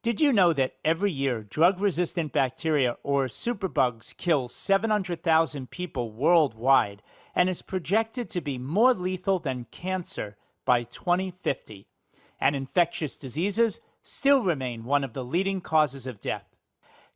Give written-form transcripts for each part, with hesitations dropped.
Did you know that every year drug-resistant bacteria or superbugs kill 700,000 people worldwide and is projected to be more lethal than cancer by 2050? And infectious diseases still remain one of the leading causes of death.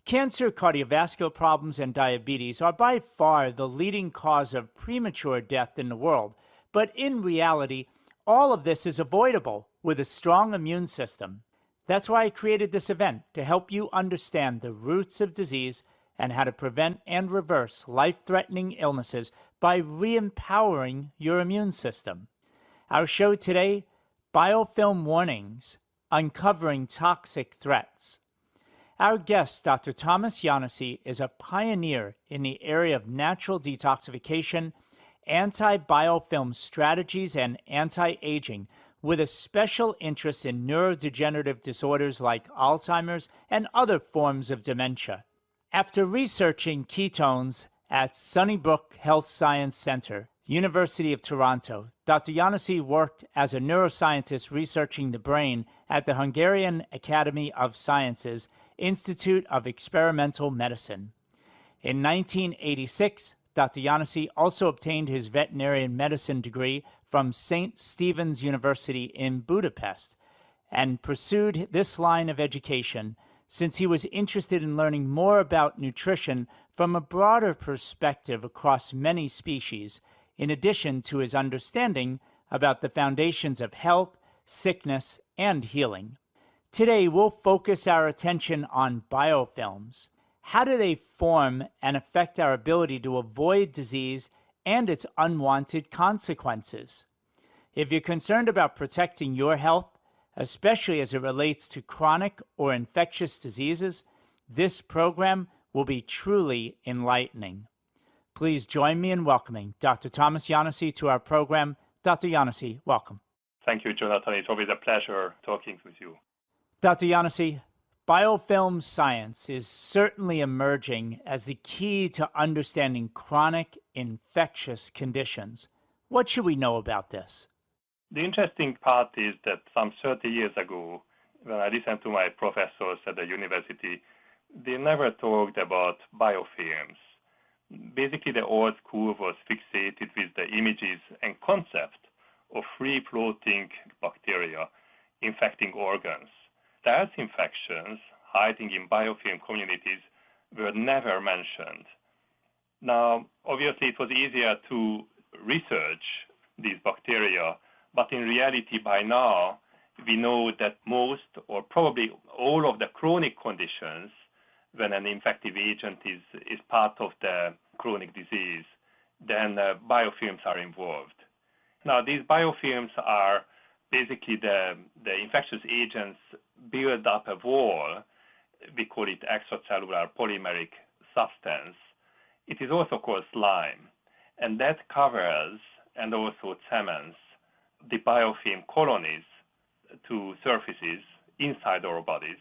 Cancer, cardiovascular problems, and diabetes are by far the leading cause of premature death in the world, but in reality, all of this is avoidable with a strong immune system. That's why I created this event, to help you understand the roots of disease and how to prevent and reverse life-threatening illnesses by re-empowering your immune system. Our show today, Biofilm Warnings, Uncovering Toxic Threats. Our guest, Dr. Thomas Janossy, is a pioneer in the area of natural detoxification, anti-biofilm strategies, and anti-aging, with a special interest in neurodegenerative disorders like Alzheimer's and other forms of dementia. After researching ketones at Sunnybrook Health Science Center, University of Toronto, Dr. Janossy worked as a neuroscientist researching the brain at the Hungarian Academy of Sciences Institute of Experimental Medicine. In 1986, Dr. Janossy also obtained his veterinarian medicine degree from St. Stephen's University in Budapest and pursued this line of education since he was interested in learning more about nutrition from a broader perspective across many species, in addition to his understanding about the foundations of health, sickness, and healing. Today, we'll focus our attention on biofilms. How do they form and affect our ability to avoid disease and its unwanted consequences? If you're concerned about protecting your health, especially as it relates to chronic or infectious diseases, this program will be truly enlightening. Please join me in welcoming Dr. Thomas Janossy to our program. Dr. Janossy, welcome. Thank you, Jonathan. It's always a pleasure talking with you. Dr. Janossy, biofilm science is certainly emerging as the key to understanding chronic infectious conditions. What should we know about this? The interesting part is that some 30 years ago, when I listened to my professors at the university, they never talked about biofilms. Basically, the old school was fixated with the images and concept of free-floating bacteria infecting organs. Stealth infections hiding in biofilm communities were never mentioned. Now, obviously, it was easier to research these bacteria, but in reality, by now, we know that most or probably all of the chronic conditions, when an infective agent is part of the chronic disease, then biofilms are involved. Now, these biofilms are basically the infectious agents build up a wall. We call it extracellular polymeric substance. It is also called slime, and that covers and also cements the biofilm colonies to surfaces inside our bodies.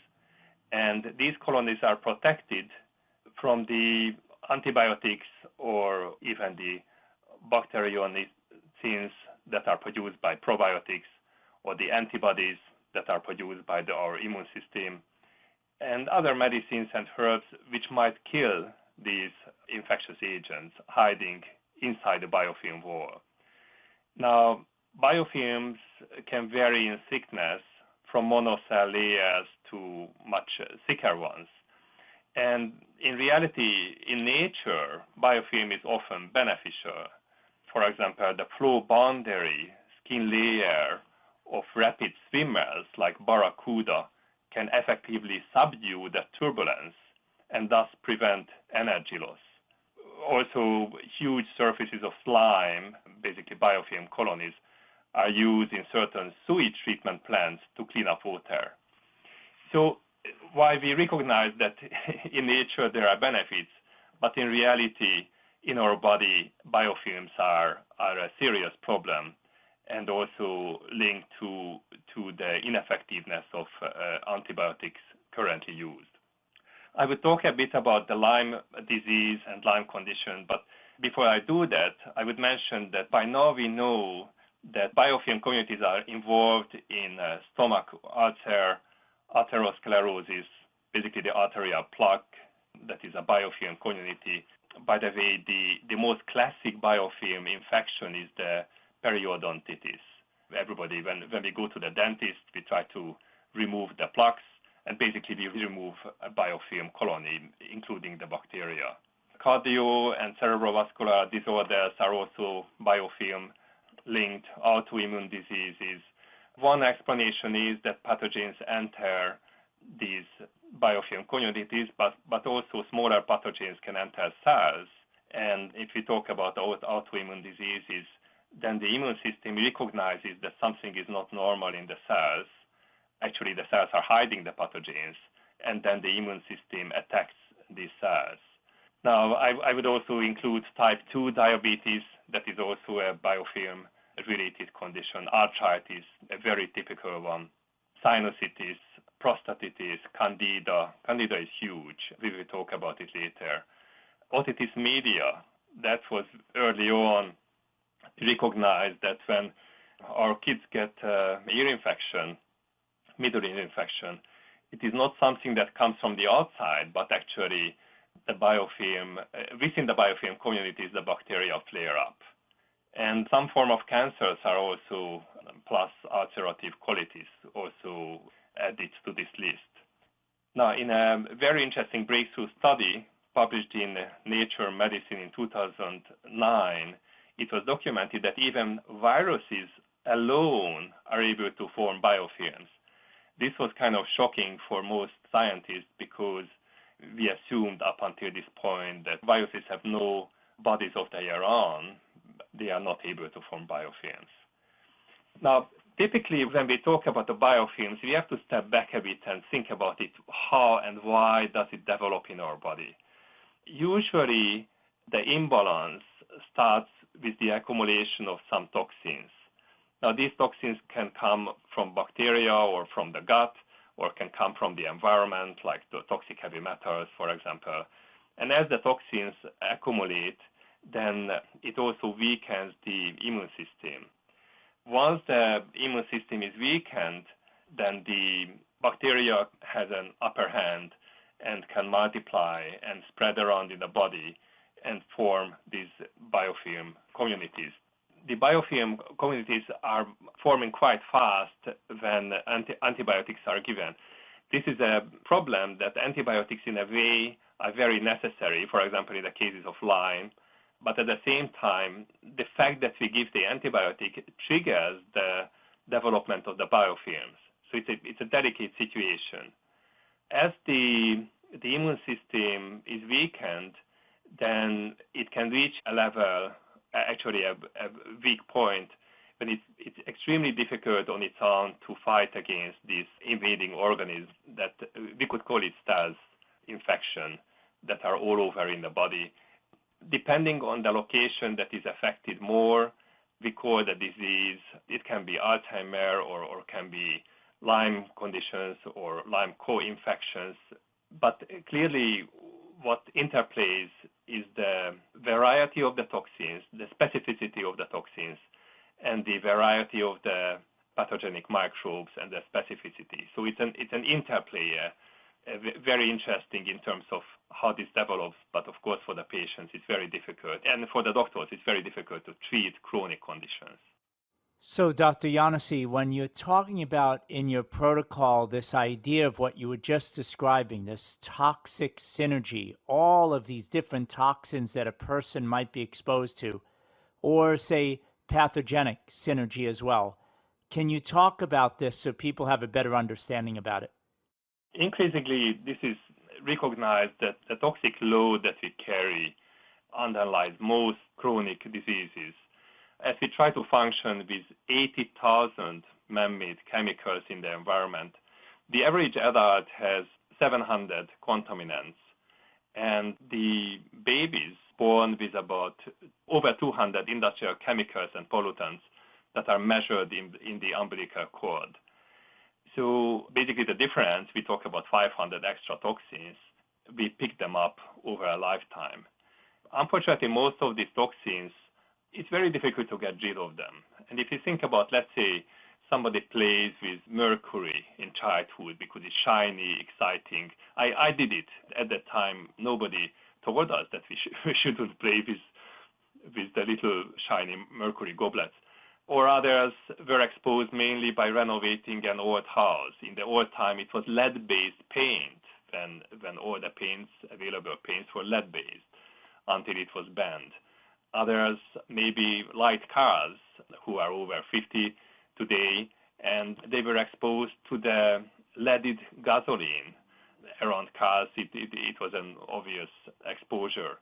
And these colonies are protected from the antibiotics or even the bacteriocins that are produced by probiotics, or the antibodies that are produced by our immune system, and other medicines and herbs which might kill these infectious agents hiding inside the biofilm wall. Now, biofilms can vary in thickness from monocell layers to much thicker ones. And in reality, in nature, biofilm is often beneficial. For example, the flow boundary skin layer of rapid swimmers like barracuda can effectively subdue the turbulence and thus prevent energy loss. Also, huge surfaces of slime, basically biofilm colonies, are used in certain sewage treatment plants to clean up water. So while we recognize that in nature there are benefits, but in reality, in our body, biofilms are a serious problem and also linked to the ineffectiveness of antibiotics currently used. I will talk a bit about the Lyme disease and Lyme condition, but before I do that, I would mention that by now we know that biofilm communities are involved in stomach ulcer, atherosclerosis, basically the arterial plaque, that is a biofilm community. By the way, the most classic biofilm infection is the periodontitis. Everybody, when we go to the dentist, we try to remove the plaques, and basically we remove a biofilm colony, including the bacteria. Cardio and cerebrovascular disorders are also biofilm-linked autoimmune diseases. One explanation is that pathogens enter these biofilm communities, but also smaller pathogens can enter cells. And if we talk about autoimmune diseases, then the immune system recognizes that something is not normal in the cells. Actually, the cells are hiding the pathogens, and then the immune system attacks these cells. Now, I would also include type 2 diabetes. That is also a biofilm-related condition. Arthritis, a very typical one. Sinusitis, prostatitis, candida. Candida is huge. We will talk about it later. Otitis media, that was early on recognized that when our kids get ear infection, middle ear infection, it is not something that comes from the outside, but actually the biofilm, within the biofilm communities, the bacteria flare up. And some form of cancers are also, plus ulcerative colitis, also added to this list. Now, in a very interesting breakthrough study published in Nature Medicine in 2009, it was documented that even viruses alone are able to form biofilms. This was kind of shocking for most scientists because we assumed up until this point that viruses have no bodies of their own. They are not able to form biofilms. Now, typically when we talk about the biofilms, we have to step back a bit and think about it. How and why does it develop in our body? Usually, the imbalance starts with the accumulation of some toxins. Now, these toxins can come from bacteria or from the gut, or can come from the environment, like the toxic heavy metals, for example. And as the toxins accumulate, then it also weakens the immune system. Once the immune system is weakened, then the bacteria has an upper hand and can multiply and spread around in the body and form these biofilm communities. The biofilm communities are forming quite fast when antibiotics are given. This is a problem that antibiotics in a way are very necessary, for example, in the cases of Lyme, but at the same time, the fact that we give the antibiotic triggers the development of the biofilms. So it's a delicate situation. As the immune system is weakened, then it can reach a level, actually a weak point, when it's extremely difficult on its own to fight against these invading organisms that we could call it stealth infection that are all over in the body. Depending on the location that is affected more, we call the disease, it can be Alzheimer or can be Lyme conditions or Lyme co-infections. But clearly, what interplays is the variety of the toxins, the specificity of the toxins, and the variety of the pathogenic microbes and the specificity. So it's an interplay, very interesting in terms of how this develops, but of course for the patients it's very difficult, and for the doctors it's very difficult to treat chronic conditions. So, Dr. Janossy, when you're talking about in your protocol this idea of what you were just describing, this toxic synergy, all of these different toxins that a person might be exposed to, or say pathogenic synergy as well, can you talk about this so people have a better understanding about it? Increasingly, this is recognized that the toxic load that we carry underlies most chronic diseases. As we try to function with 80,000 man-made chemicals in the environment, the average adult has 700 contaminants, and the babies born with about over 200 industrial chemicals and pollutants that are measured in the umbilical cord. So basically the difference, we talk about 500 extra toxins, we pick them up over a lifetime. Unfortunately, most of these toxins, it's very difficult to get rid of them. And if you think about, let's say, somebody plays with mercury in childhood because it's shiny, exciting. I did it. At that time, nobody told us that we shouldn't play with the little shiny mercury goblets. Or others were exposed mainly by renovating an old house. In the old time, it was lead-based paint when all the available paints were lead-based until it was banned. Others, maybe light cars who are over 50 today, and they were exposed to the leaded gasoline around cars. It was an obvious exposure.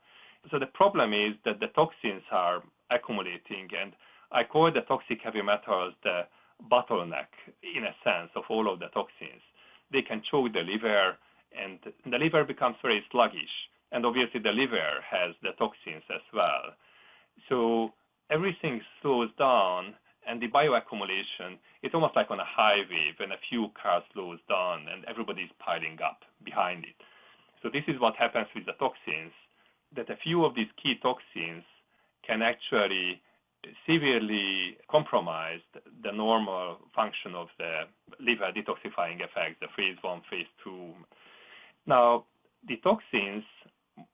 So the problem is that the toxins are accumulating, and I call the toxic heavy metals the bottleneck, in a sense, of all of the toxins. They can choke the liver, and the liver becomes very sluggish. And obviously the liver has the toxins as well. So everything slows down, and the bioaccumulation is almost like on a highway when a few cars slows down and everybody's piling up behind it. So this is what happens with the toxins, that a few of these key toxins can actually severely compromise the normal function of the liver detoxifying effects, the phase 1, phase 2. Now, the toxins,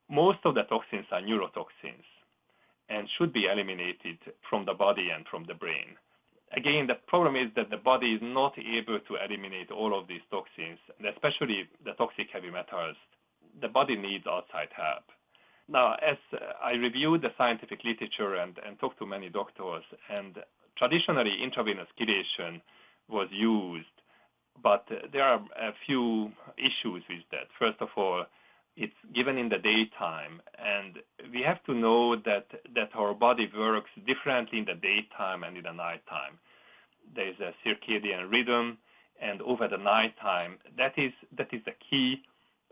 most of the toxins are neurotoxins and should be eliminated from the body and from the brain. Again, the problem is that the body is not able to eliminate all of these toxins, and especially the toxic heavy metals. The body needs outside help. Now, as I reviewed the scientific literature and talked to many doctors, and traditionally intravenous chelation was used, but there are a few issues with that. First of all, it's given in the daytime, and we have to know that our body works differently in the daytime and in the nighttime. There is a circadian rhythm, and over the nighttime, that is the key,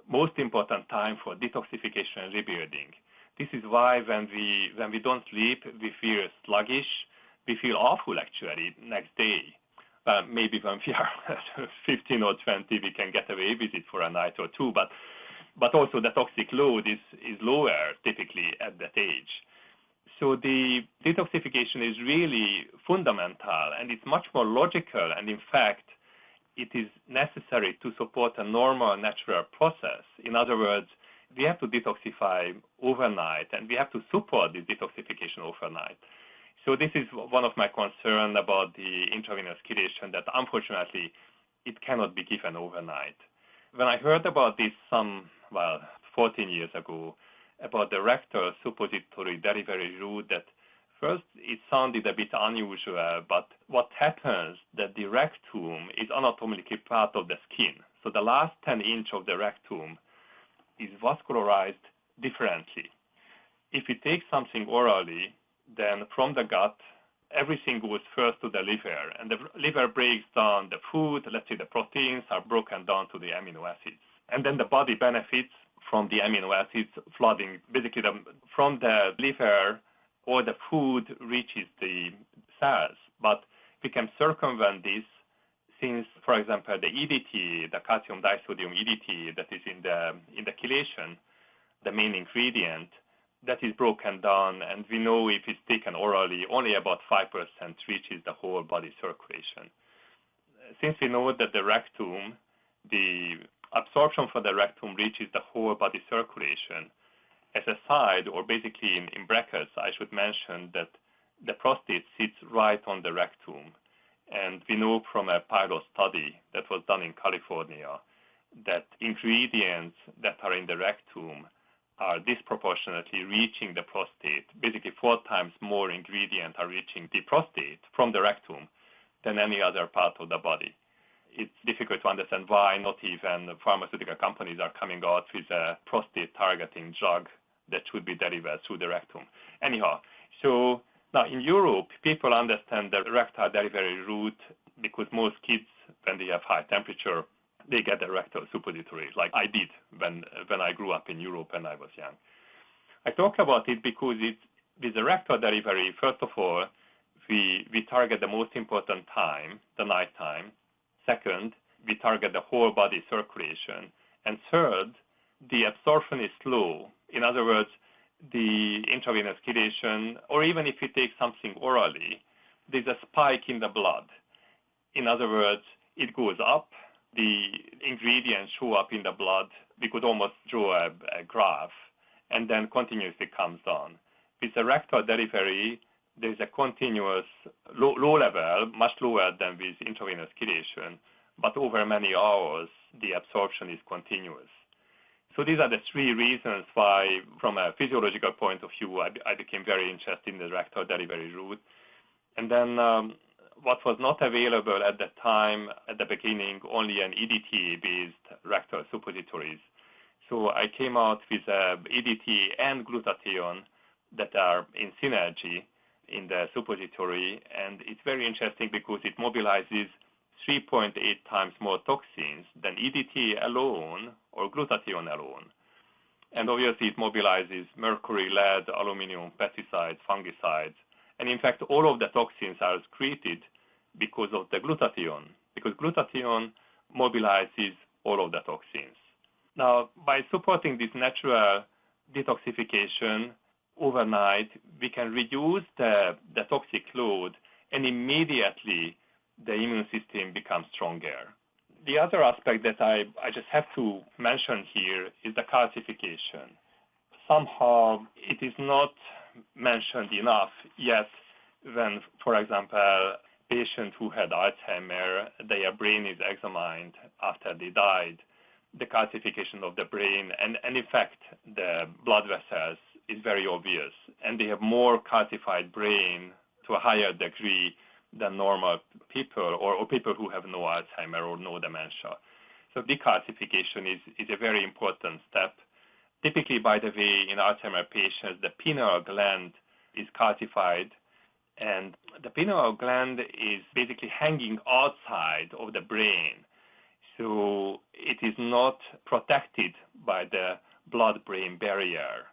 most important time for detoxification and rebuilding. This is why when we don't sleep, we feel sluggish, we feel awful actually next day. Maybe when we are 15 or 20, we can get away with it for a night or two, but also the toxic load is lower typically at that age. So the detoxification is really fundamental, and it's much more logical, and in fact, it is necessary to support a normal natural process. In other words, we have to detoxify overnight, and we have to support this detoxification overnight. So this is one of my concerns about the intravenous chelation, that unfortunately it cannot be given overnight. When I heard about this 14 years ago, about the rectal suppository delivery route, that first it sounded a bit unusual, but what happens that the rectum is anatomically part of the skin. So the last 10 inches of the rectum is vascularized differently. If we take something orally, then from the gut, everything goes first to the liver, and the liver breaks down the food. Let's say the proteins are broken down to the amino acids. And then the body benefits from the amino acids flooding. Basically, from the liver, all the food reaches the cells. But we can circumvent this since, for example, the EDT, the calcium disodium EDT that is in the chelation, the main ingredient, that is broken down, and we know if it's taken orally, only about 5% reaches the whole body circulation. Since we know that the rectum, the absorption for the rectum reaches the whole body circulation, as a side, or basically in brackets, I should mention that the prostate sits right on the rectum. And we know from a pilot study that was done in California that ingredients that are in the rectum are disproportionately reaching the prostate. Basically 4 times more ingredients are reaching the prostate from the rectum than any other part of the body. It's difficult to understand why not even pharmaceutical companies are coming out with a prostate targeting drug that should be delivered through the rectum. Anyhow, so now in Europe, people understand the rectal delivery route because most kids, when they have high temperature, they get a rectal suppository, like I did when I grew up in Europe and I was young. I talk about it because with the rectal delivery, first of all, we target the most important time, the nighttime. Second, we target the whole body circulation. And third, the absorption is slow. In other words, the intravenous chelation, or even if you take something orally, there's a spike in the blood. In other words, it goes up, the ingredients show up in the blood. We could almost draw a graph, and then continuously comes down. With the rectal delivery, there's a continuous low level, much lower than with intravenous chelation, but over many hours, the absorption is continuous. So these are the three reasons why, from a physiological point of view, I became very interested in the rectal delivery route. And then what was not available at the time, at the beginning, only an EDTA-based rectal suppositories. So I came out with EDTA and glutathione that are in synergy in the suppository, and it's very interesting because it mobilizes 3.8 times more toxins than EDTA alone or glutathione alone. And obviously it mobilizes mercury, lead, aluminum, pesticides, fungicides, and in fact all of the toxins are excreted because of the glutathione, because glutathione mobilizes all of the toxins. Now, by supporting this natural detoxification overnight, we can reduce the toxic load, and immediately the immune system becomes stronger. The other aspect that I just have to mention here is the calcification. Somehow it is not mentioned enough yet when, for example, patients who had Alzheimer, their brain is examined after they died, the calcification of the brain, and in fact the blood vessels is very obvious, and they have more calcified brain to a higher degree than normal people or people who have no Alzheimer or no dementia. So decalcification is a very important step. Typically, by the way, in Alzheimer patients, the pineal gland is calcified, and the pineal gland is basically hanging outside of the brain. So it is not protected by the blood-brain barrier.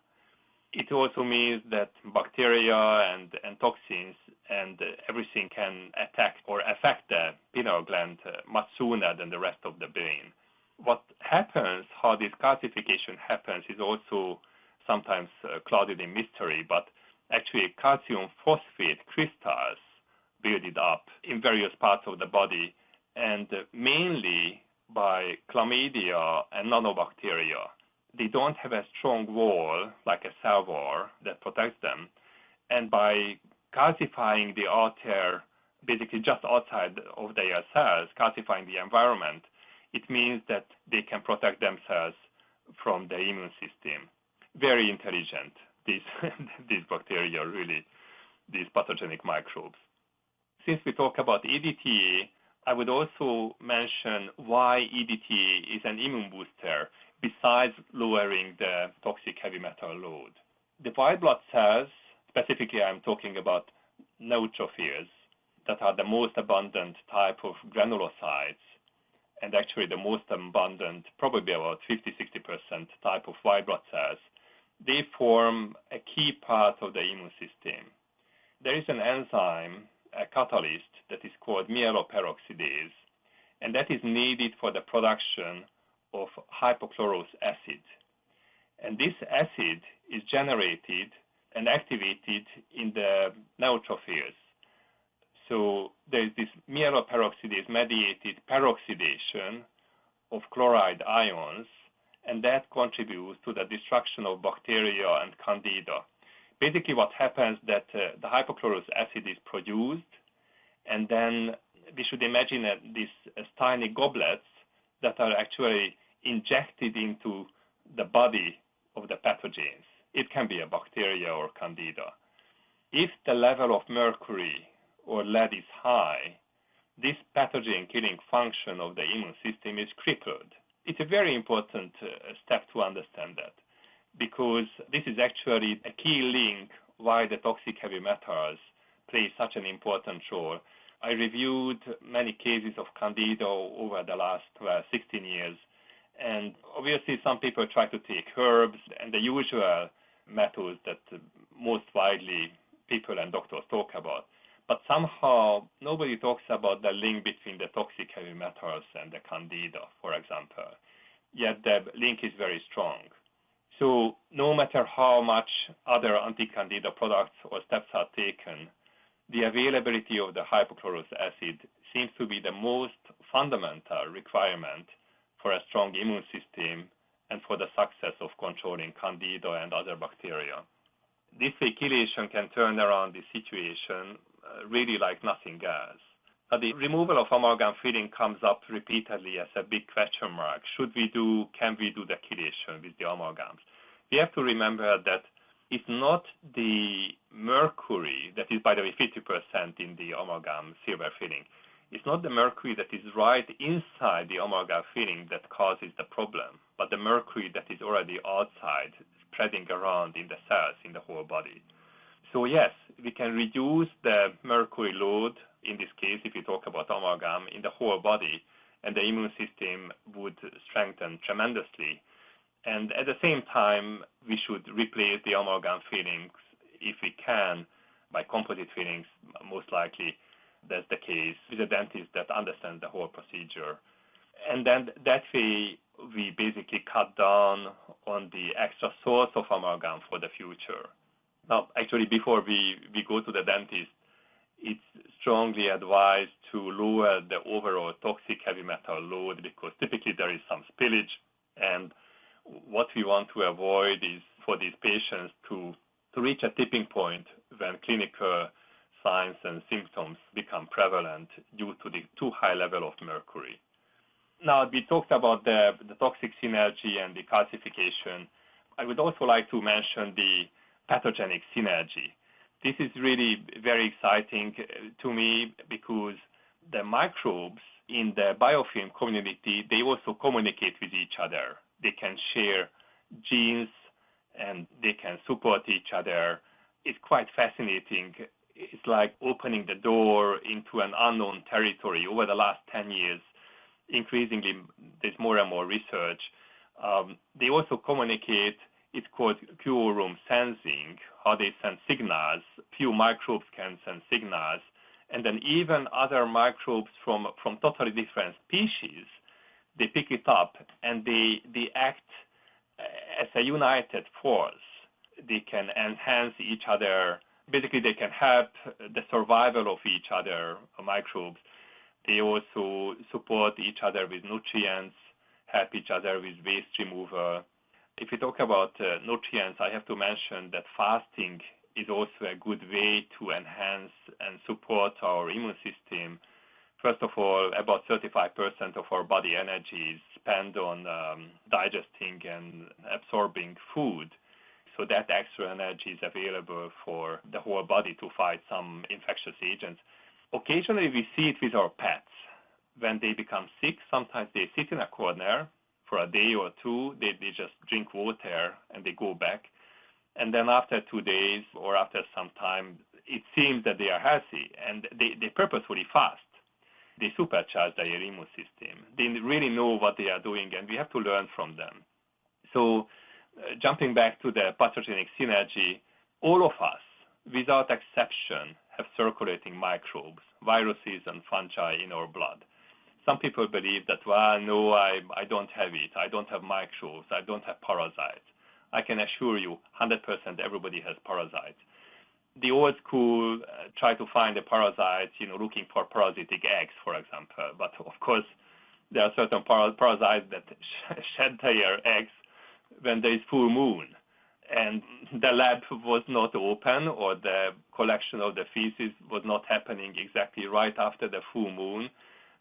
It also means that bacteria and toxins and everything can attack or affect the pineal gland much sooner than the rest of the brain. What happens, how this calcification happens, is also sometimes clouded in mystery, but actually calcium phosphate crystals build it up in various parts of the body, and mainly by chlamydia and nanobacteria. They don't have a strong wall, like a cell wall, that protects them. And by calcifying the outer, basically just outside of their cells, calcifying the environment, it means that they can protect themselves from the immune system. Very intelligent, these bacteria, really, these pathogenic microbes. Since we talk about EDTA, I would also mention why EDTA is an immune booster besides lowering the toxic heavy metal load. The white blood cells, specifically I'm talking about neutrophils, that are the most abundant type of granulocytes, and actually the most abundant, probably about 50-60% type of white blood cells, they form a key part of the immune system. There is an enzyme, a catalyst, that is called myeloperoxidase, and that is needed for the production of hypochlorous acid. And this acid is generated and activated in the neutrophils. So there is this myeloperoxidase mediated peroxidation of chloride ions, and that contributes to the destruction of bacteria and candida. Basically what happens that the hypochlorous acid is produced, and then we should imagine these tiny goblets that are actually injected into the body of the pathogens. It can be a bacteria or candida. If the level of mercury or lead is high, this pathogen killing function of the immune system is crippled. It's a very important step to understand that, because this is actually a key link why the toxic heavy metals play such an important role. I reviewed many cases of candida over the last 16 years, and obviously some people try to take herbs and the usual methods that most widely people and doctors talk about. But somehow nobody talks about the link between the toxic heavy metals and the candida, for example. Yet the link is very strong. So no matter how much other anti-candida products or steps are taken, the availability of the hypochlorous acid seems to be the most fundamental requirement for a strong immune system and for the success of controlling Candida and other bacteria. This way, chelation can turn around the situation really like nothing else. Now, the removal of amalgam filling comes up repeatedly as a big question mark. Can we do the chelation with the amalgams? We have to remember that it's not the mercury that is, by the way, 50% in the amalgam silver filling. It's not the mercury that is right inside the amalgam filling that causes the problem, but the mercury that is already outside, spreading around in the cells in the whole body. So yes, we can reduce the mercury load, in this case, if you talk about amalgam, in the whole body, and the immune system would strengthen tremendously. And at the same time, we should replace the amalgam fillings, if we can, by composite fillings, most likely. That's the case with a dentist that understands the whole procedure. And then that way, we basically cut down on the extra source of amalgam for the future. Now, actually, before we go to the dentist, it's strongly advised to lower the overall toxic heavy metal load because typically there is some spillage. And what we want to avoid is for these patients to reach a tipping point when clinical signs and symptoms become prevalent due to the too high level of mercury. Now, we talked about the toxic synergy and the calcification. I would also like to mention the pathogenic synergy. This is really very exciting to me because the microbes in the biofilm community, they also communicate with each other. They can share genes and they can support each other. It's quite fascinating. It's like opening the door into an unknown territory. Over the last 10 years, increasingly, there's more and more research. They also communicate. It's called quorum sensing, how they send signals. Few microbes can send signals. And then even other microbes from totally different species, they pick it up and they act as a united force. They can enhance each other. Basically, they can help the survival of each other, microbes. They also support each other with nutrients, help each other with waste removal. If we talk about nutrients, I have to mention that fasting is also a good way to enhance and support our immune system. First of all, about 35% of our body energy is spent on digesting and absorbing food. So that extra energy is available for the whole body to fight some infectious agents. Occasionally, we see it with our pets. When they become sick, sometimes they sit in a corner for a day or two. They just drink water and they go back. And then after 2 days or after some time, it seems that they are healthy and they purposefully fast. They supercharge their immune system. They really know what they are doing and we have to learn from them. So jumping back to the pathogenic synergy, all of us, without exception, have circulating microbes, viruses and fungi in our blood. Some people believe that, well, no, I don't have it. I don't have microbes. I don't have parasites. I can assure you, 100% everybody has parasites. The old school try to find the parasites, looking for parasitic eggs, for example. But of course, there are certain parasites that shed their eggs when there is full moon. And the lab was not open or the collection of the feces was not happening exactly right after the full moon.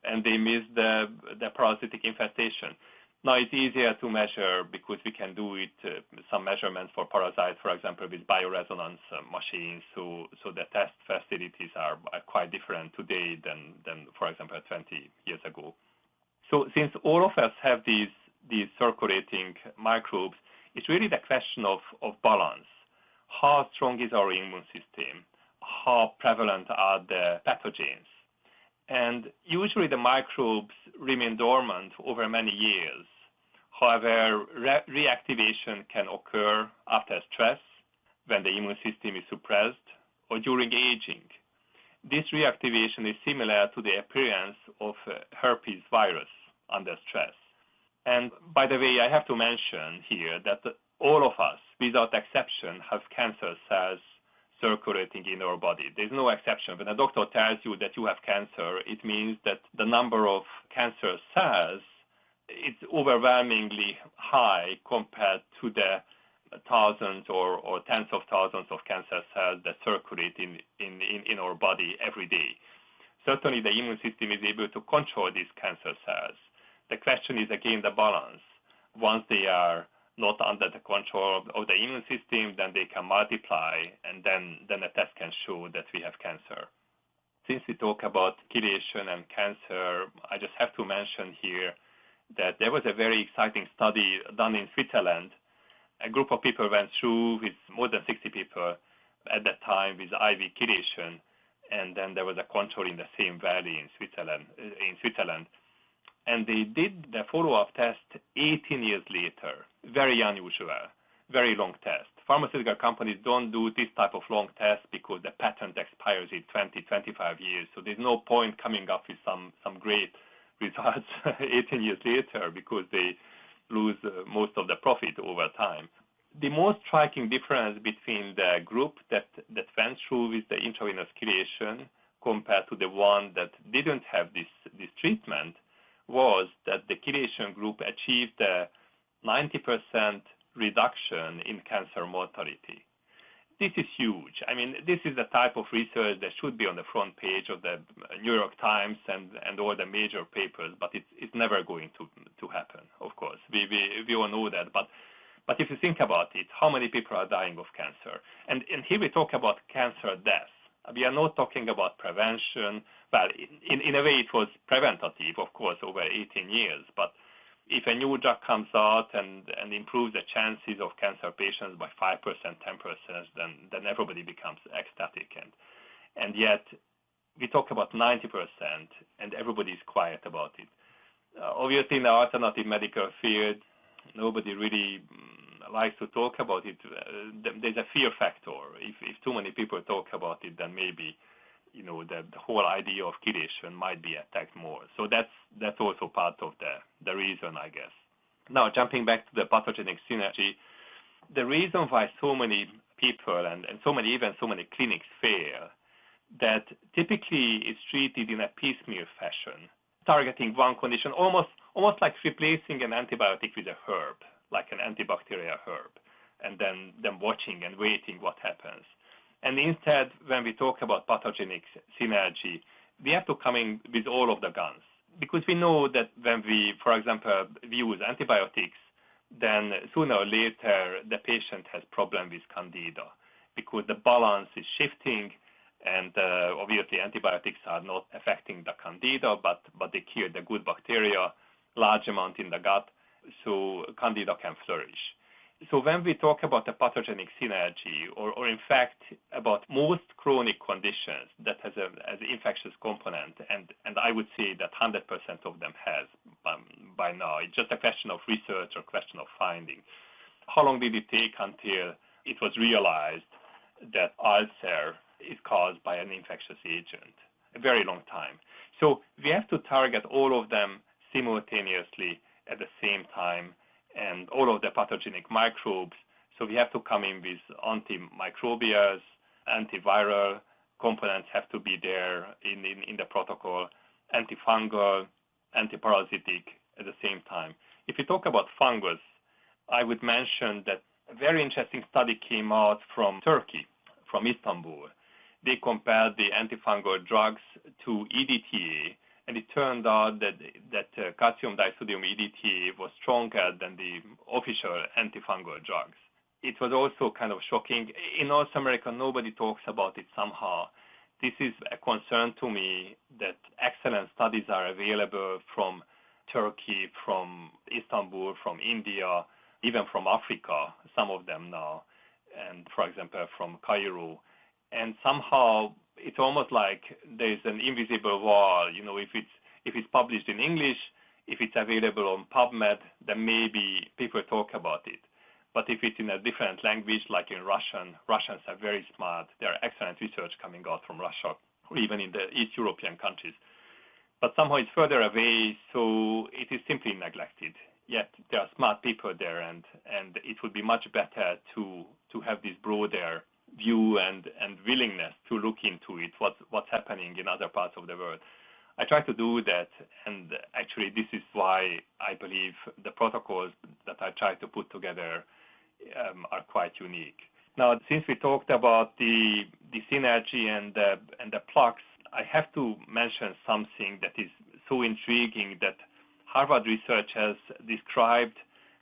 And they missed the parasitic infestation. Now it's easier to measure because we can do it, some measurements for parasites, for example, with bioresonance machines. So the test facilities are quite different today than, for example, 20 years ago. So since all of us have these circulating microbes, it's really the question of balance. How strong is our immune system? How prevalent are the pathogens? And usually the microbes remain dormant over many years. However, reactivation can occur after stress, when the immune system is suppressed, or during aging. This reactivation is similar to the appearance of herpes virus under stress. And by the way, I have to mention here that all of us, without exception, have cancer cells circulating in our body. There's no exception. When a doctor tells you that you have cancer, it means that the number of cancer cells is overwhelmingly high compared to the thousands or tens of thousands of cancer cells that circulate in our body every day. Certainly, the immune system is able to control these cancer cells. The question is, again, the balance. Once they are not under the control of the immune system, then they can multiply, and then a test can show that we have cancer. Since we talk about chelation and cancer, I just have to mention here that there was a very exciting study done in Switzerland. A group of people went through with more than 60 people at that time with IV chelation, and then there was a control in the same valley in Switzerland. And they did the follow-up test 18 years later. Very unusual, very long test. Pharmaceutical companies don't do this type of long test because the patent expires in 20, 25 years. So there's no point coming up with some great results 18 years later because they lose most of the profit over time. The most striking difference between the group that went through with the intravenous chelation compared to the one that didn't have this treatment was that the chelation group achieved a 90% reduction in cancer mortality. This is huge. I mean, this is the type of research that should be on the front page of the New York Times and all the major papers, but it's never going to happen, of course. We all know that. But if you think about it, how many people are dying of cancer? And here we talk about cancer death. We are not talking about prevention. Well, in a way, it was preventative, of course, over 18 years. But if a new drug comes out and improves the chances of cancer patients by 5%, 10%, then everybody becomes ecstatic. And yet, we talk about 90%, and everybody is quiet about it. Obviously, in the alternative medical field, nobody really likes to talk about it. There's a fear factor. If too many people talk about it, then maybe the whole idea of chelation might be attacked more. So that's also part of the reason, I guess. Now, jumping back to the pathogenic synergy, the reason why so many people and so many clinics fail, that typically it's treated in a piecemeal fashion, targeting one condition, almost like replacing an antibiotic with a herb, like an antibacterial herb, and then watching and waiting what happens. And instead, when we talk about pathogenic synergy, we have to come in with all of the guns. Because we know that when we, for example, we use antibiotics, then sooner or later the patient has problem with candida because the balance is shifting, and obviously antibiotics are not affecting the candida, but they kill the good bacteria, large amount in the gut, so candida can flourish. So when we talk about the pathogenic synergy, or in fact about most chronic conditions that has an infectious component, and I would say that 100% of them has by now, it's just a question of research or question of finding. How long did it take until it was realized that ulcer is caused by an infectious agent? A very long time. So we have to target all of them simultaneously at the same time, and all of the pathogenic microbes. So we have to come in with antimicrobials, antiviral components have to be there in the protocol, antifungal, antiparasitic at the same time. If you talk about fungus, I would mention that a very interesting study came out from Turkey, from Istanbul. They compared the antifungal drugs to EDTA, and it turned out that calcium disodium EDTA was stronger than the official antifungal drugs. It was also kind of shocking. In North America, nobody talks about it somehow. This is a concern to me that excellent studies are available from Turkey, from Istanbul, from India, even from Africa, some of them now, and for example, from Cairo. And somehow it's almost like there's an invisible wall. If it's published in English, if it's available on PubMed, then maybe people talk about it. But if it's in a different language, like in Russian, Russians are very smart. There are excellent research coming out from Russia, or even in the East European countries. But somehow it's further away, so it is simply neglected. Yet there are smart people there, and it would be much better to have this broader view and willingness to look into it, what's happening in other parts of the world. I try to do that, and actually this is why I believe the protocols that I try to put together are quite unique. Now, since we talked about the synergy and the plaques, I have to mention something that is so intriguing, that Harvard research has described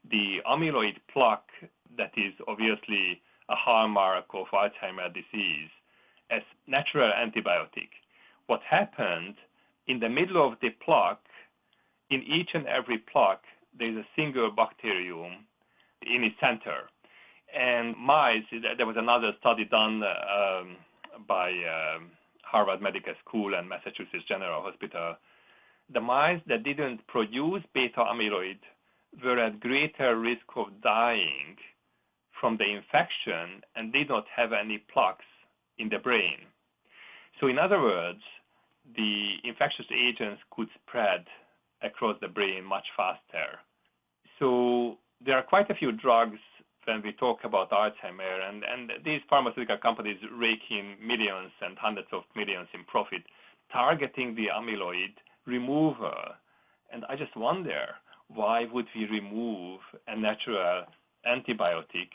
the amyloid plaque, that is obviously a hallmark of Alzheimer's disease, as natural antibiotic. What happened in the middle of the plaque, in each and every plaque, there is a single bacterium in its center. And mice, there was another study done by Harvard Medical School and Massachusetts General Hospital. The mice that didn't produce beta amyloid were at greater risk of dying from the infection and did not have any plaques in the brain. So in other words, the infectious agents could spread across the brain much faster. So there are quite a few drugs when we talk about Alzheimer's, and these pharmaceutical companies rake in millions and hundreds of millions in profit targeting the amyloid removal. And I just wonder, why would we remove a natural antibiotic?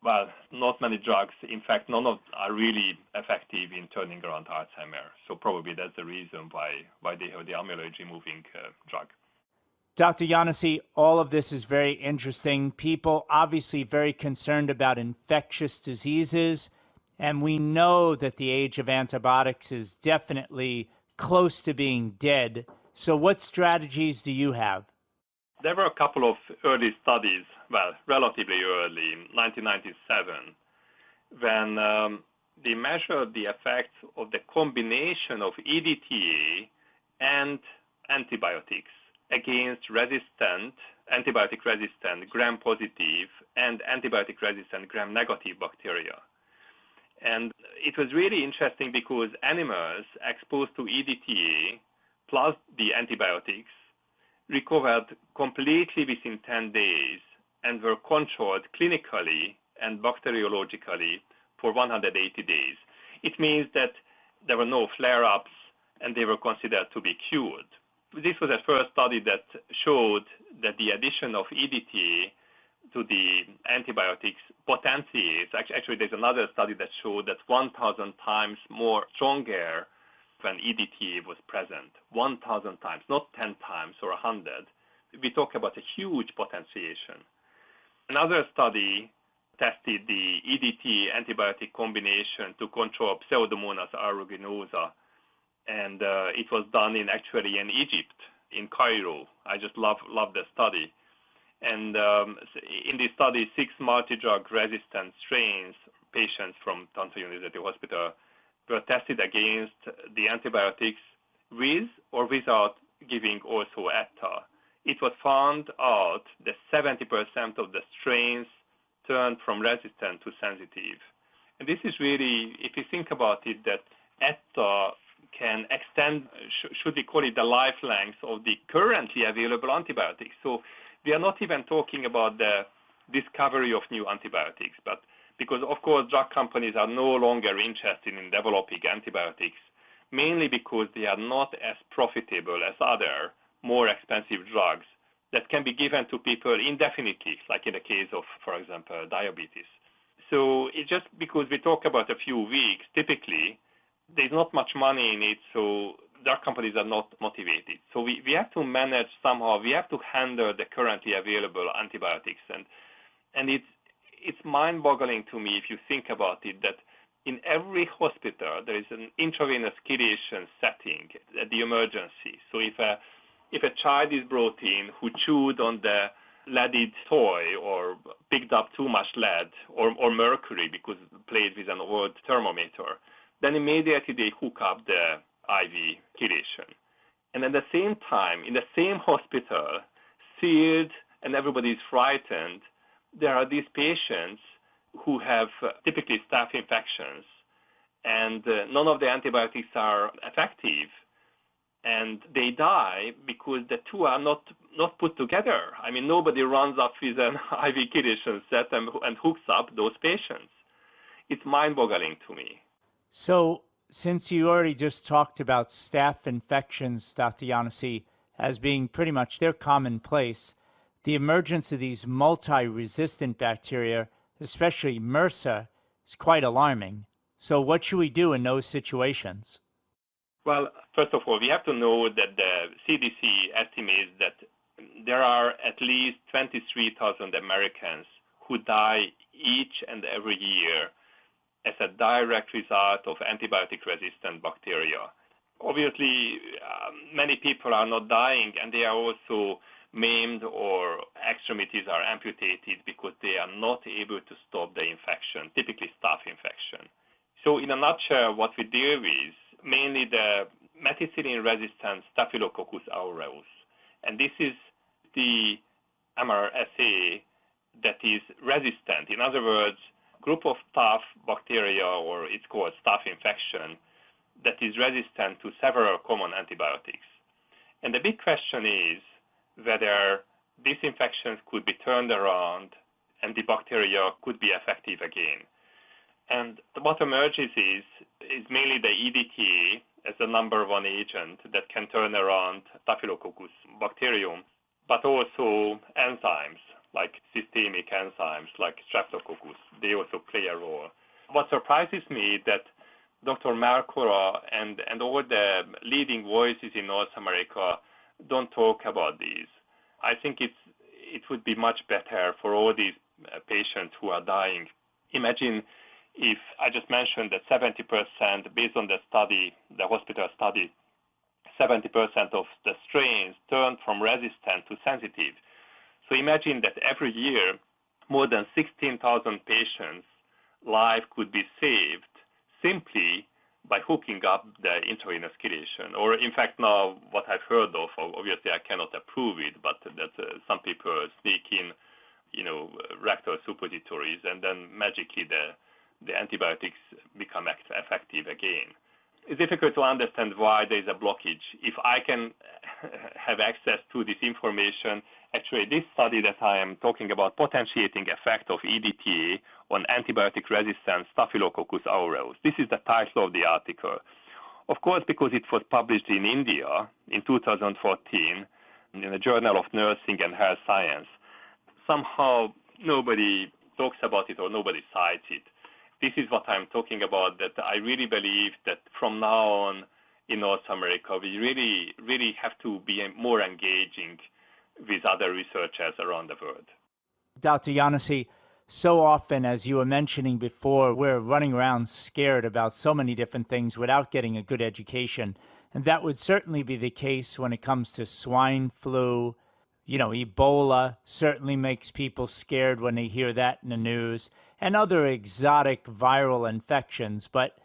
Well, not many drugs. In fact, none of are really effective in turning around Alzheimer's. So probably that's the reason why they have the amyloid removing drug. Dr. Janossy, all of this is very interesting. People obviously very concerned about infectious diseases, and we know that the age of antibiotics is definitely close to being dead. So what strategies do you have? There were a couple of early studies, well, relatively early, in 1997, when they measured the effects of the combination of EDTA and antibiotics against antibiotic-resistant gram-positive and antibiotic-resistant gram-negative bacteria. And it was really interesting because animals exposed to EDTA plus the antibiotics recovered completely within 10 days and were controlled clinically and bacteriologically for 180 days. It means that there were no flare-ups and they were considered to be cured. This was the first study that showed that the addition of EDTA to the antibiotics potentiates. Actually, there's another study that showed that 1,000 times more stronger when EDTA was present. 1,000 times, not 10 times or 100. We talk about a huge potentiation. Another study tested the EDTA antibiotic combination to control Pseudomonas aeruginosa. And it was done in Egypt, in Cairo. I just love the study. And in this study, 6 multi-drug resistant strains, patients from Tantra University Hospital, were tested against the antibiotics with or without giving also ETA. It was found out that 70% of the strains turned from resistant to sensitive. And this is really, if you think about it, that ETA can extend, should we call it the life length of the currently available antibiotics. So we are not even talking about the discovery of new antibiotics, but because, of course, drug companies are no longer interested in developing antibiotics, mainly because they are not as profitable as other, more expensive drugs that can be given to people indefinitely, like in the case of, for example, diabetes. So it's just because we talk about a few weeks, typically, there's not much money in it, so drug companies are not motivated. So we have to manage somehow, we have to handle the currently available antibiotics. And it's mind-boggling to me if you think about it, that in every hospital there is an intravenous chelation setting at the emergency. So if a child is brought in who chewed on the leaded toy or picked up too much lead or mercury because played with an old thermometer, then immediately they hook up the IV chelation. And at the same time, in the same hospital, sealed and everybody's frightened, there are these patients who have typically staph infections, and none of the antibiotics are effective, and they die because the two are not put together. I mean, nobody runs up with an IV chelation set and hooks up those patients. it's mind-boggling to me. So, since you already just talked about staph infections, Dr. Janossy, as being pretty much their commonplace, the emergence of these multi-resistant bacteria, especially MRSA, is quite alarming. So what should we do in those situations? Well, first of all, we have to know that the CDC estimates that there are at least 23,000 Americans who die each and every year as a direct result of antibiotic-resistant bacteria. Obviously, many people are not dying, and they are also maimed or extremities are amputated because they are not able to stop the infection, typically staph infection. So in a nutshell, what we deal with, mainly the methicillin-resistant Staphylococcus aureus. And this is the MRSA that is resistant. In other words, group of staph bacteria, or it's called staph infection, that is resistant to several common antibiotics. And the big question is whether these infections could be turned around and the bacteria could be effective again. And what emerges is mainly the EDTA as the number one agent that can turn around Staphylococcus bacterium, but also enzymes, like systemic enzymes like Streptococcus. They also play a role. What surprises me is that Dr. Marrow and all the leading voices in North America don't talk about these. I think it would be much better for all these patients who are dying. Imagine if I just mentioned that 70%, based on the study, the hospital study, 70% of the strains turned from resistant to sensitive. So imagine that every year, more than 16,000 patients' life could be saved simply by hooking up the intravenous chelation. Or in fact, now what I've heard of, obviously I cannot approve it, but that some people sneak in, rectal suppositories, and then magically the antibiotics become effective again. It's difficult to understand why there is a blockage. If I can have access to this information, actually this study that I am talking about, potentiating effect of EDTA on antibiotic-resistant Staphylococcus aureus. This is the title of the article. Of course, because it was published in India in 2014 in the Journal of Nursing and Health Science, somehow nobody talks about it or nobody cites it. This is what I'm talking about, that I really believe that from now on in North America, we really have to be more engaging with other researchers around the world. Dr. Janossy, so often, as you were mentioning before, we're running around scared about so many different things without getting a good education. And that would certainly be the case when it comes to swine flu. Ebola certainly makes people scared when they hear that in the news, and other exotic viral infections. But,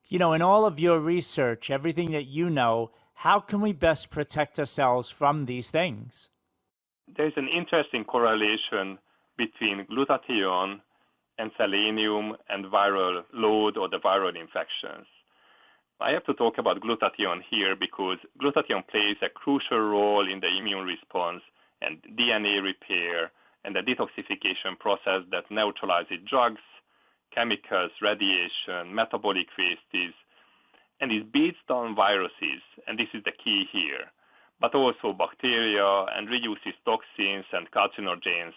in all of your research, everything that you know, how can we best protect ourselves from these things? There's an interesting correlation between glutathione and selenium and viral load or the viral infections. I have to talk about glutathione here because glutathione plays a crucial role in the immune response and DNA repair and the detoxification process that neutralizes drugs, chemicals, radiation, metabolic wastes, and it beats down viruses, and this is the key here, but also bacteria and reduces toxins and carcinogens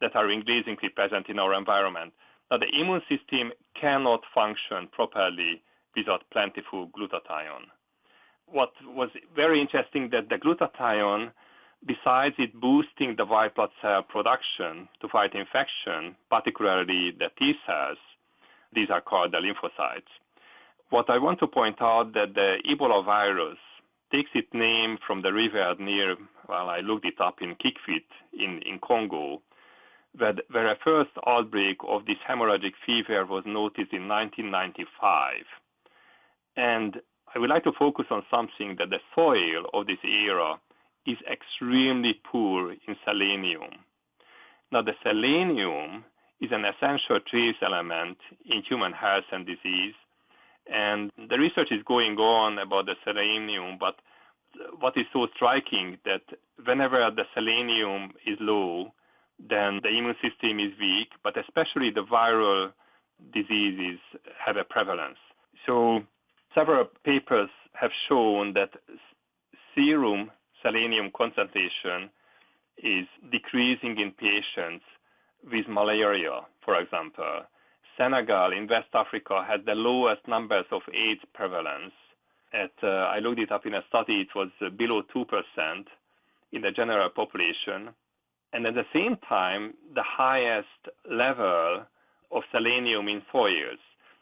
that are increasingly present in our environment. Now, the immune system cannot function properly without plentiful glutathione. What was very interesting that the glutathione, besides it boosting the white blood cell production to fight infection, particularly the T cells, these are called the lymphocytes. What I want to point out that the Ebola virus takes its name from the river near, I looked it up in Kikwit in Congo, where a first outbreak of this hemorrhagic fever was noticed in 1995. And I would like to focus on something that the soil of this era is extremely poor in selenium. Now, the selenium is an essential trace element in human health and disease, and the research is going on about the selenium, but what is so striking that whenever the selenium is low, then the immune system is weak, but especially the viral diseases have a prevalence. So several papers have shown that serum selenium concentration is decreasing in patients with malaria, for example. Senegal in West Africa had the lowest numbers of AIDS prevalence. I looked it up in a study, it was below 2% in the general population. And at the same time, the highest level of selenium in soils.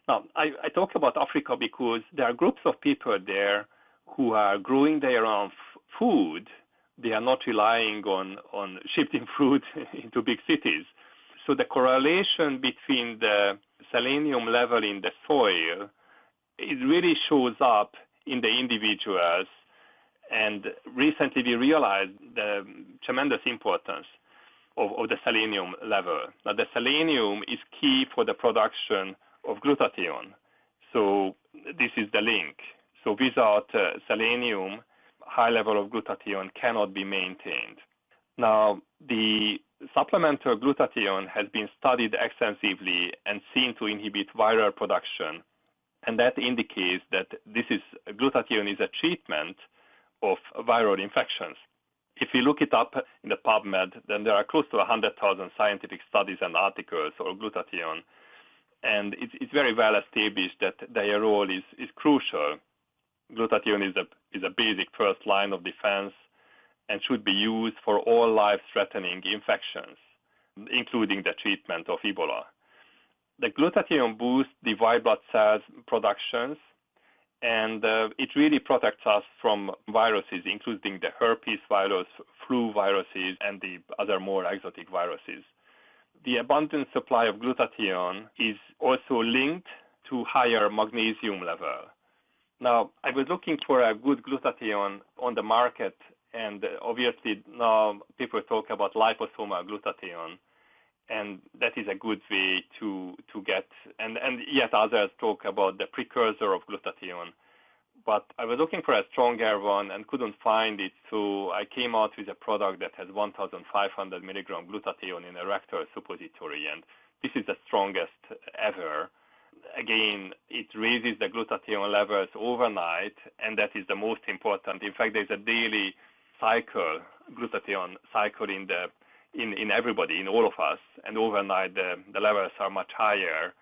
Now, I talk about Africa because there are groups of people there who are growing their own food. They are not relying on shipping food into big cities. So the correlation between the selenium level in the soil, it really shows up in the individuals. And recently we realized the tremendous importance of the selenium level. Now the selenium is key for the production of glutathione. So this is the link. So without selenium, high level of glutathione cannot be maintained. Now the supplemental glutathione has been studied extensively and seen to inhibit viral production. And that indicates that glutathione is a treatment of viral infections. If you look it up in the PubMed, then there are close to 100,000 scientific studies and articles on glutathione. And it's very well established that their role is crucial. Glutathione is a basic first line of defense and should be used for all life-threatening infections, including the treatment of Ebola. The glutathione boosts the white blood cells productions, and it really protects us from viruses, including the herpes virus, flu viruses, and the other more exotic viruses. The abundant supply of glutathione is also linked to higher magnesium level. Now, I was looking for a good glutathione on the market, and obviously now people talk about liposomal glutathione, and that is a good way to get, and yet others talk about the precursor of glutathione. But I was looking for a stronger one and couldn't find it, so I came out with a product that has 1,500 milligram glutathione in a rectal suppository, and this is the strongest ever. Again, it raises the glutathione levels overnight, and that is the most important. In fact, there's a daily cycle, glutathione cycle in everybody, in all of us, and overnight the levels are much higher,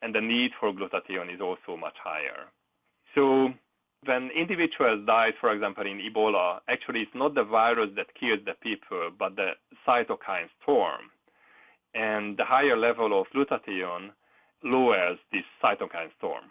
and the need for glutathione is also much higher. So when individuals die, for example, in Ebola, actually it's not the virus that kills the people, but the cytokine storm. And the higher level of glutathione lowers this cytokine storm.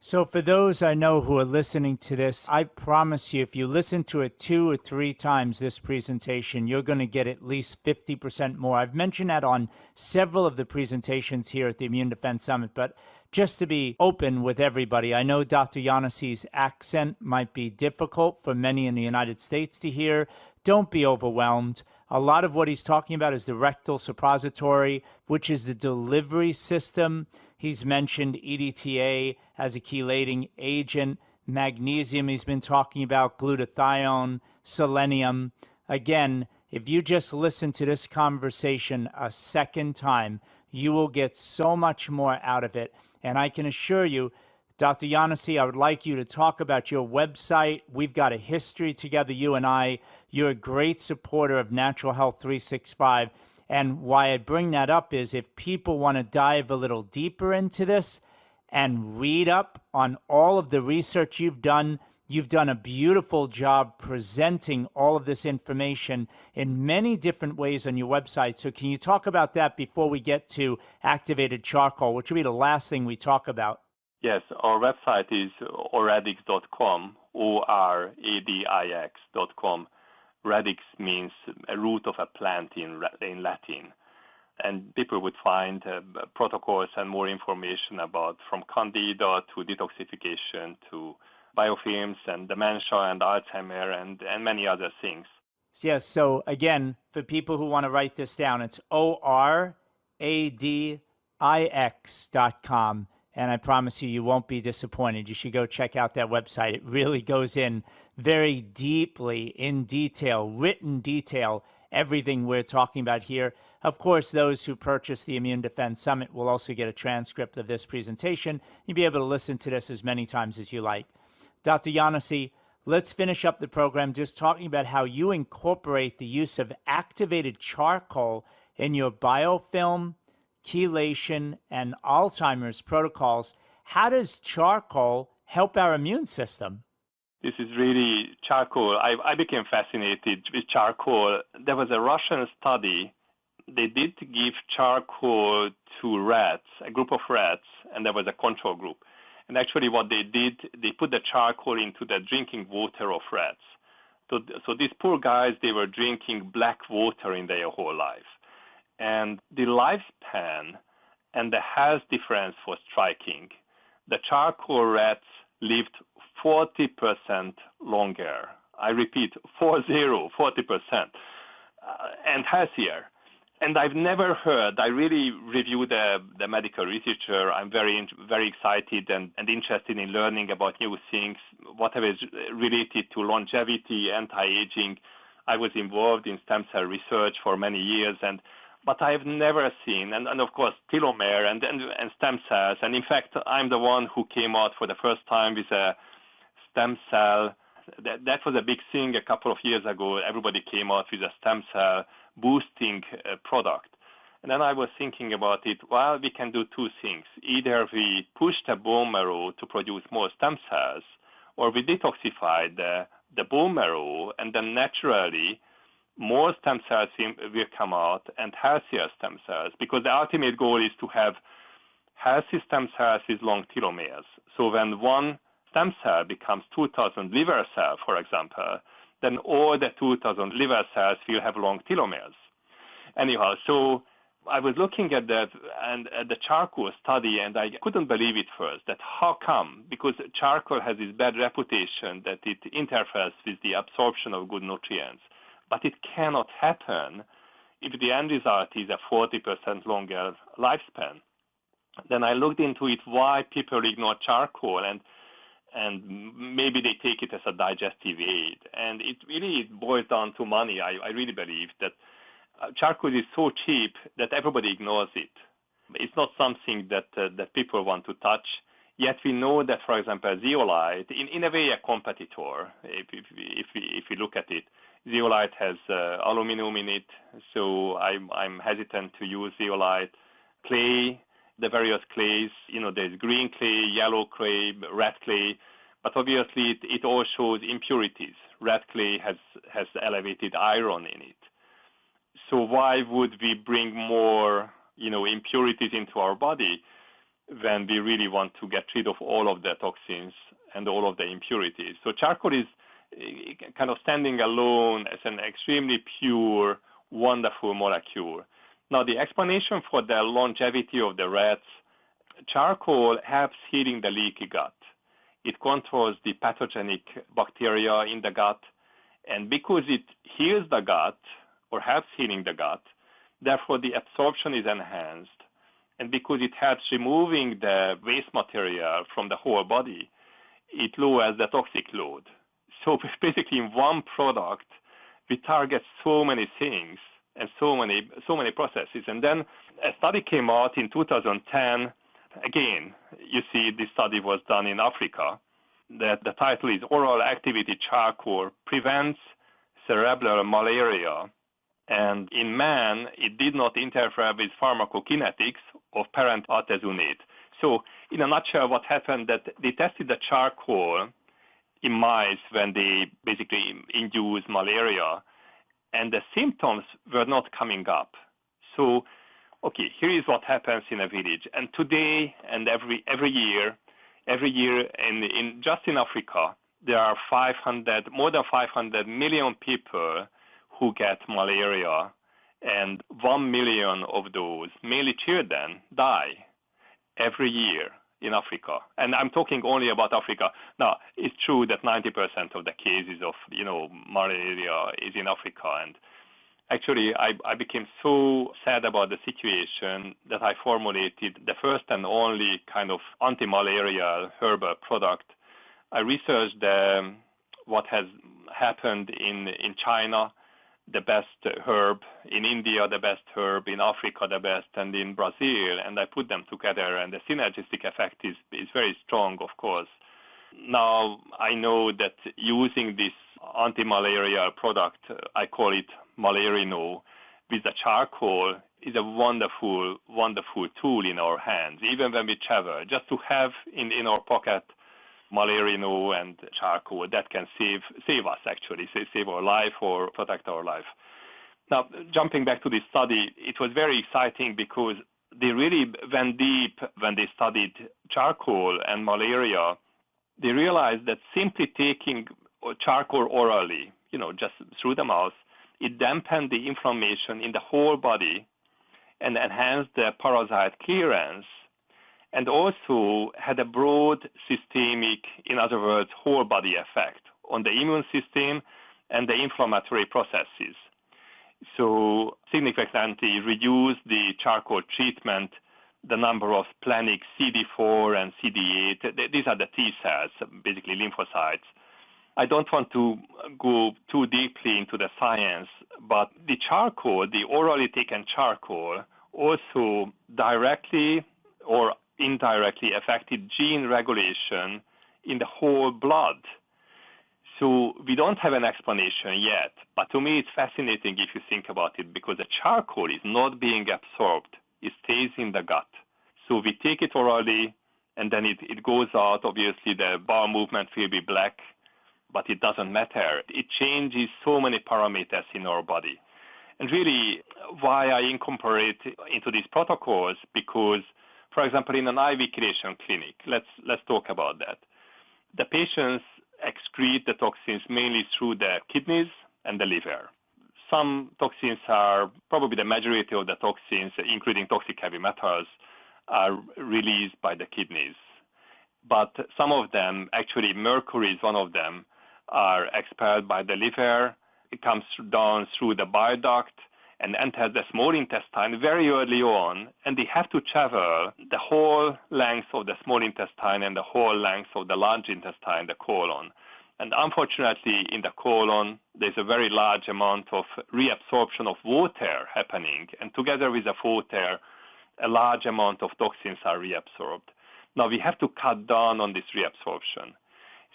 So for those I know who are listening to this, I promise you, if you listen to it 2 or 3 times this presentation, you're going to get at least 50% more. I've mentioned that on several of the presentations here at the Immune Defense Summit, but just to be open with everybody, I know Dr. Janossy's accent might be difficult for many in the United States to hear. Don't be overwhelmed. A lot of what he's talking about is the rectal suppository, which is the delivery system. He's mentioned EDTA as a chelating agent, magnesium he's been talking about, glutathione, selenium. Again, if you just listen to this conversation a second time, you will get so much more out of it. And I can assure you, Dr. Janossy, I would like you to talk about your website. We've got a history together, you and I. You're a great supporter of Natural Health 365. And why I bring that up is if people want to dive a little deeper into this and read up on all of the research you've done a beautiful job presenting all of this information in many different ways on your website. So can you talk about that before we get to activated charcoal, which will be the last thing we talk about? Yes, our website is Oradix.com, Oradix.com. Radix means a root of a plant in Latin. And people would find protocols and more information about from Candida to detoxification to biofilms and dementia and Alzheimer and many other things. Yes, so again, for people who want to write this down, it's Oradix.com. And I promise you, you won't be disappointed. You should go check out that website. It really goes in very deeply, in detail, written detail, everything we're talking about here. Of course, those who purchase the Immune Defense Summit will also get a transcript of this presentation. You'll be able to listen to this as many times as you like. Dr. Janossy, let's finish up the program just talking about how you incorporate the use of activated charcoal in your biofilm, chelation, and Alzheimer's protocols. How does charcoal help our immune system? This is really charcoal. I became fascinated with charcoal. There was a Russian study. They did give charcoal to rats, a group of rats, and there was a control group. And actually what they did, they put the charcoal into the drinking water of rats. So these poor guys, they were drinking black water in their whole life. And the lifespan and the health difference was striking. The charcoal rats lived 40% longer. I repeat, 40%, and healthier. And I've never heard, I really review the medical literature. I'm very excited and interested in learning about new things, whatever is related to longevity, anti-aging. I was involved in stem cell research for many years, but I've never seen, and of course, telomere and stem cells. And in fact, I'm the one who came out for the first time with a stem cell. That was a big thing a couple of years ago. Everybody came out with a stem cell boosting product. And then I was thinking about it, well, we can do two things. Either we push the bone marrow to produce more stem cells, or we detoxify the bone marrow, and then naturally more stem cells will come out and healthier stem cells, because the ultimate goal is to have healthy stem cells with long telomeres. So when one stem cell becomes 2,000 liver cells, for example, then all the 2,000 liver cells will have long telomeres. Anyhow, so I was looking at that and at the charcoal study, and I couldn't believe it first, that how come? Because charcoal has this bad reputation that it interferes with the absorption of good nutrients. But it cannot happen if the end result is a 40% longer lifespan. Then I looked into it, why people ignore charcoal, and maybe they take it as a digestive aid. And it really boils down to money. I really believe that charcoal is so cheap that everybody ignores it. It's not something that people want to touch. Yet we know that, for example, zeolite, in a way a competitor, if we look at it. Zeolite has aluminum in it, so I'm hesitant to use zeolite. Clay, the various clays, there's green clay, yellow clay, red clay, but obviously it all shows impurities. Red clay has elevated iron in it. So why would we bring more, impurities into our body when we really want to get rid of all of the toxins and all of the impurities? So charcoal is kind of standing alone as an extremely pure, wonderful molecule. Now, the explanation for the longevity of the rats, charcoal helps healing the leaky gut. It controls the pathogenic bacteria in the gut, and because it heals the gut or helps healing the gut, therefore the absorption is enhanced. And because it helps removing the waste material from the whole body, it lowers the toxic load. So basically, in one product, we target so many things and so many processes. And then a study came out in 2010. Again, you see, this study was done in Africa. The title is Oral Activated Charcoal Prevents Cerebral Malaria. And in man, it did not interfere with pharmacokinetics of parent artesunate. So in a nutshell, what happened that they tested the charcoal in mice when they basically induced malaria, and the symptoms were not coming up. So, okay, here is what happens in a village. And today and every year, in just in Africa, there are more than 500 million people who get malaria, and 1 million of those, mainly children, die every year in Africa. And I'm talking only about Africa. Now, it's true that 90% of the cases of, malaria is in Africa. And actually, I became so sad about the situation that I formulated the first and only kind of anti-malarial herbal product. I researched what has happened in China. the best herb in India, the best herb in Africa, the best, and in Brazil, and I put them together, and the synergistic effect is very strong, of course. Now, I know that using this anti-malarial product, I call it Malarino, with the charcoal is a wonderful, wonderful tool in our hands, even when we travel. Just to have in our pocket Malarino and charcoal, that can save us, actually, save our life or protect our life. Now, jumping back to this study, it was very exciting because they really went deep when they studied charcoal and malaria. They realized that simply taking charcoal orally, just through the mouth, it dampened the inflammation in the whole body and enhanced the parasite clearance, and also had a broad systemic, in other words, whole body effect on the immune system and the inflammatory processes. So significantly reduced the charcoal treatment, the number of splenic CD4 and CD8. These are the T cells, basically lymphocytes. I don't want to go too deeply into the science, but the charcoal, the orally taken charcoal, also directly or indirectly affected gene regulation in the whole blood. So we don't have an explanation yet, but to me it's fascinating if you think about it, because the charcoal is not being absorbed. It stays in the gut. So we take it orally, and then it goes out. Obviously, the bowel movement will be black, but it doesn't matter. It changes so many parameters in our body. And really, why I incorporate into these protocols, because, for example, in an IV chelation clinic, let's talk about that. The patients excrete the toxins mainly through the kidneys and the liver. Some toxins are, probably the majority of the toxins, including toxic heavy metals, are released by the kidneys. But some of them, actually mercury is one of them, are expelled by the liver. It comes down through the bile duct and enters the small intestine very early on, and they have to travel the whole length of the small intestine and the whole length of the large intestine, the colon. And unfortunately, in the colon, there's a very large amount of reabsorption of water happening, and together with the water, a large amount of toxins are reabsorbed. Now, we have to cut down on this reabsorption.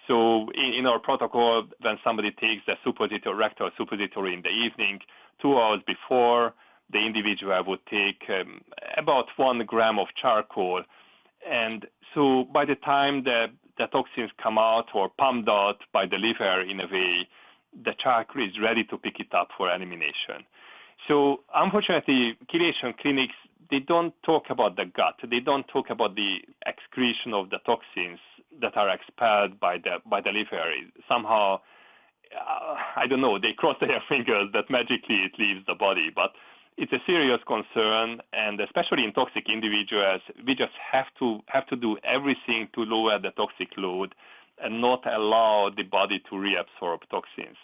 So in our protocol, when somebody takes the suppository, rectal suppository in the evening, 2 hours before, the individual would take about 1 gram of charcoal. And so by the time the toxins come out or pumped out by the liver in a way, the charcoal is ready to pick it up for elimination. So unfortunately, chelation clinics, they don't talk about the gut. They don't talk about the excretion of the toxins that are expelled by the liver. Somehow, I don't know, they cross their fingers that magically it leaves the body. But it's a serious concern, and especially in toxic individuals, we just have to do everything to lower the toxic load and not allow the body to reabsorb toxins.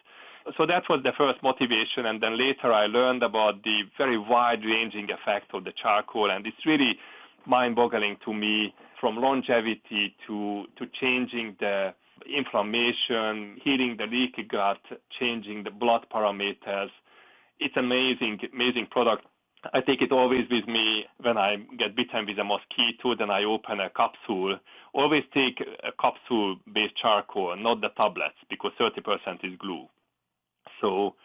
So that was the first motivation, and then later I learned about the very wide-ranging effect of the charcoal, and it's really mind-boggling to me, from longevity to changing the inflammation, healing the leaky gut, changing the blood parameters. It's amazing, amazing product. I take it always with me when I get bitten with a mosquito, then I open a capsule. Always take a capsule-based charcoal, not the tablets, because 30% is glue. So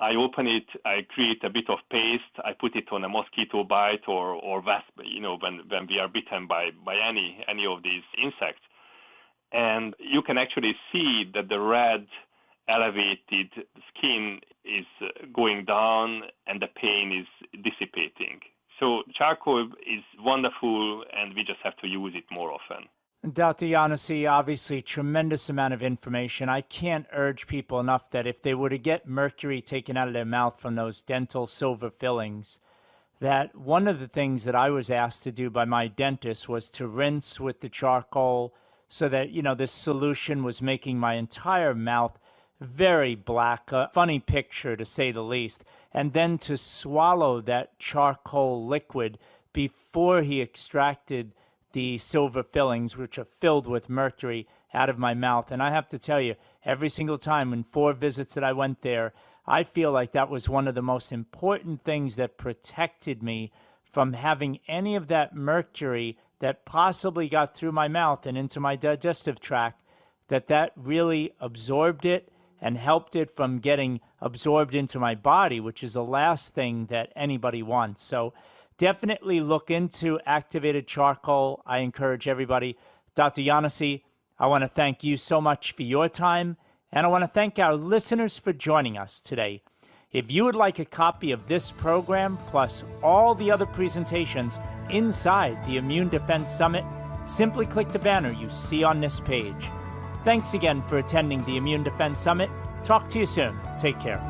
I open it, I create a bit of paste, I put it on a mosquito bite or wasp, when we are bitten by any of these insects. And you can actually see that the red elevated skin is going down and the pain is dissipating. So charcoal is wonderful, and we just have to use it more often. Dr. Janossy, obviously tremendous amount of information. I can't urge people enough that if they were to get mercury taken out of their mouth from those dental silver fillings, that one of the things that I was asked to do by my dentist was to rinse with the charcoal so that, this solution was making my entire mouth very black, a funny picture to say the least, and then to swallow that charcoal liquid before he extracted the silver fillings, which are filled with mercury, out of my mouth. And I have to tell you, every single time in 4 visits that I went there, I feel like that was one of the most important things that protected me from having any of that mercury that possibly got through my mouth and into my digestive tract, that really absorbed it and helped it from getting absorbed into my body, which is the last thing that anybody wants. So definitely look into activated charcoal. I encourage everybody. Dr. Janossy, I want to thank you so much for your time, and I want to thank our listeners for joining us today. If you would like a copy of this program, plus all the other presentations inside the Immune Defense Summit, simply click the banner you see on this page. Thanks again for attending the Immune Defense Summit. Talk to you soon. Take care.